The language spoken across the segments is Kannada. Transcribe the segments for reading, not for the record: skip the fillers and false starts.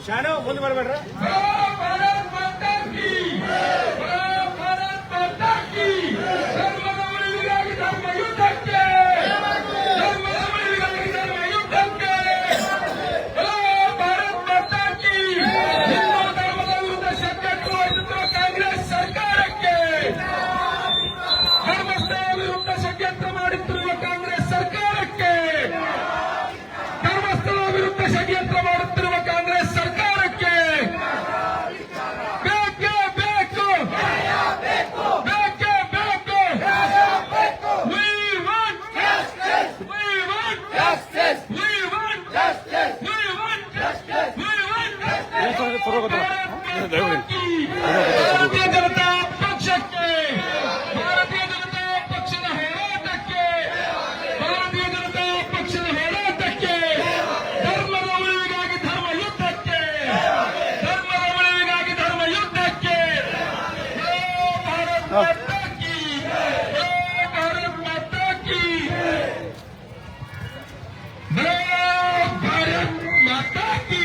ಶಾನು ಮುಂದೆ ಬರ್ಬೇಡ್ರ. ಭಾರತೀಯ ಜನತಾ ಪಕ್ಷಕ್ಕೆ, ಭಾರತೀಯ ಜನತಾ ಪಕ್ಷದ ಹೋರಾಟಕ್ಕೆ, ಭಾರತೀಯ ಜನತಾ ಪಕ್ಷದ ಹೋರಾಟಕ್ಕೆ, ಧರ್ಮದ ಉಳಿವಿಗಾಗಿ ಧರ್ಮ ಯುದ್ಧಕ್ಕೆ, ಧರ್ಮದ ಉಳಿವಿಗಾಗಿ ಧರ್ಮ ಯುದ್ಧಕ್ಕೆ. ಭಾರತ್ ಮಾತಾ ಕಿ, ಭಾರತ್ ಮಾತಾ ಕಿ, ಭಾರತ್ ಮಾತಾ ಕಿ.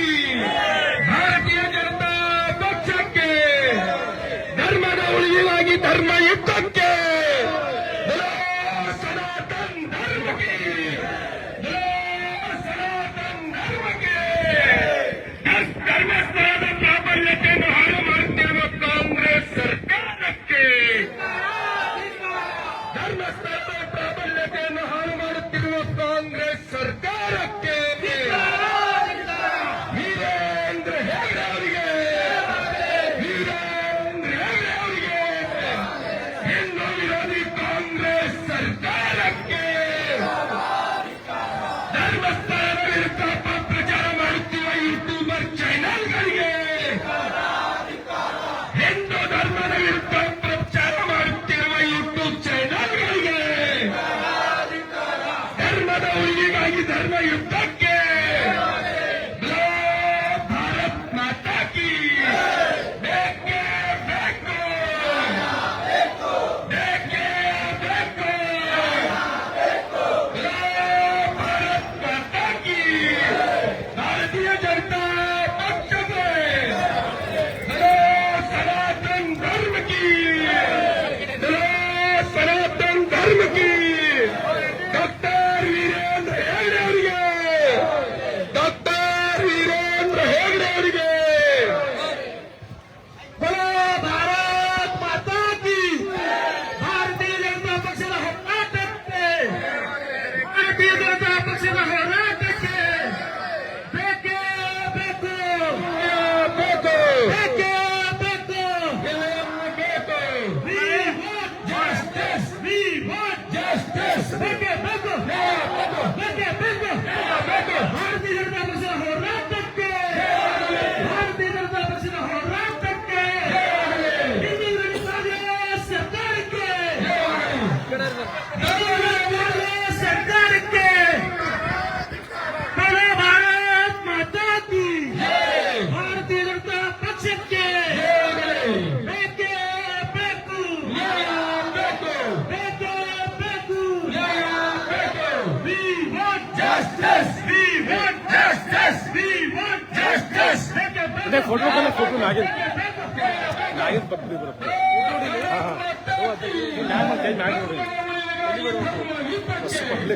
ಭಾರತೀಯ ಜನತಾ ಪಕ್ಷಕ್ಕೆ, ಧರ್ಮದ ಉಳಿವಿಗಾಗಿ ಧರ್ಮ ಯುದ್ಧಕ್ಕೆ, ಸನಾತನ್ ಧರ್ಮಕ್ಕೆ, ಸನಾತನ್ ಧರ್ಮಕ್ಕೆ. ಧರ್ಮಸ್ಥಳದ ಪ್ರಾಬಲ್ಯತೆಯನ್ನು ಹಾಳು ಮಾಡುತ್ತಿರುವ ಕಾಂಗ್ರೆಸ್ ಸರ್ಕಾರಕ್ಕೆ, ಧರ್ಮಸ್ಥಳದ ಪ್ರಾಬಲ್ಯತೆಯನ್ನು ಹಾಳು ಮಾಡುತ್ತಿರುವ ಕಾಂಗ್ರೆಸ್ ಸರ್ಕಾರಕ್ಕೆ ವೀರೇಂದ್ರ ಹೆಗ್ಗಡೆ ಅವರಿಗೆ, ವೀರೇಂದ್ರ ಹೆಗ್ಗಡೆ ಅವರಿಗೆ, ಹಿಂದೂ ವಿರೋಧಿ ಕಾಂಗ್ರೆಸ್ ಸರ್ಕಾರಕ್ಕೆ, ಧರ್ಮಸ್ಥಳದ ವಿರುದ್ಧ ಅಪಪ್ರಚಾರ ಮಾಡುತ್ತಿರುವ ಯೂಟ್ಯೂಬರ್ ಚಾನೆಲ್ಗಳಿಗೆ, ಹಿಂದೂ ಧರ್ಮದ ವಿರುದ್ಧ ಪ್ರಚಾರ ಮಾಡುತ್ತಿರುವ ಯೂಟ್ಯೂಬ್ ಚಾನೆಲ್ಗಳಿಗೆ, ಧರ್ಮದ ಉಳಿವಿಗಾಗಿ ಧರ್ಮ ಯುದ್ಧಕ್ಕೆ. ಭಾರತ್ ಮಾತಾ ಕಿ, ಬೇಕೇ ಬೇಕು, ಬೇಕೇ ಬೇಕು. ಭಾರತ್ ಮಾತಾ ಕಿ, ಭಾರತೀಯ ಜನತಾ ಪಕ್ಷಕ್ಕೆ, ಸನಾತನ್ ಧರ್ಮ ಕಿ, ಸನಾತನ್ ಧರ್ಮ ಕಿ. ಡಾಕ್ಟರ್ ವೀರೇಂದ್ರ ಹೆಗ್ಗಡೆ ಅವರಿಗೆ, ಡಾಕ್ಟರ್ ವೀರೇಂದ್ರ ಹೆಗ್ಗಡೆ ಅವರಿಗೆ. ಭಾರತ್ ಮಾತಾ ಕಿ, ಭಾರತೀಯ ಜನತಾ ಪಕ್ಷದ ಹೋರಾಟಕ್ಕೆ, ಭಾರತೀಯ ಜನತಾ ಪಕ್ಷದ ಹೋರಾಟಕ್ಕೆ ಬೇಕೇ ಬೇಕು, ಬೇಕು, ಬೇಕೇ ಬೇಕು, ಬೇಕು. We want justice, we want justice. ಬೇಕೇ ಬೇಕು, ಬೇಕೇ ಬೇಕು, ಬೇಕು. ಭಾರತೀಯ ಜನತಾ ಪಕ್ಷದ ಹೋರಾಟಕ್ಕೆ, ಭಾರತೀಯ ಜನತಾ ಪಕ್ಷದ ಹೋರಾಟಕ್ಕೆ, ಹಿಂದೂ ವಿರೋಧಿ ಕಾಂಗ್ರೆಸ್ ಸರ್ಕಾರಕ್ಕೆ, ಸರ್ಕಾರಕ್ಕೆ. ಭಾರತ್ ಮಾತಾ ಕಿ, ಭಾರತೀಯ ಜನತಾ ಪಕ್ಷಕ್ಕೆ ಬೇಕೇ ಬೇಕು, ಬೇಕು, ಬೇಕೇ ಬೇಕು, ಬೇಕು. We want justice, we want justice, we want justice. ಬೇಕೇ ಬೇಕು. ಫೋಟೋ ಫೋಟೋ ನಾಗಿನ ಪಕ್ಕದಲ್ಲಿ ಬರುತ್ತೆ. ನ್ಯಾಯ ಮಾಡಿ ನೋಡಿ.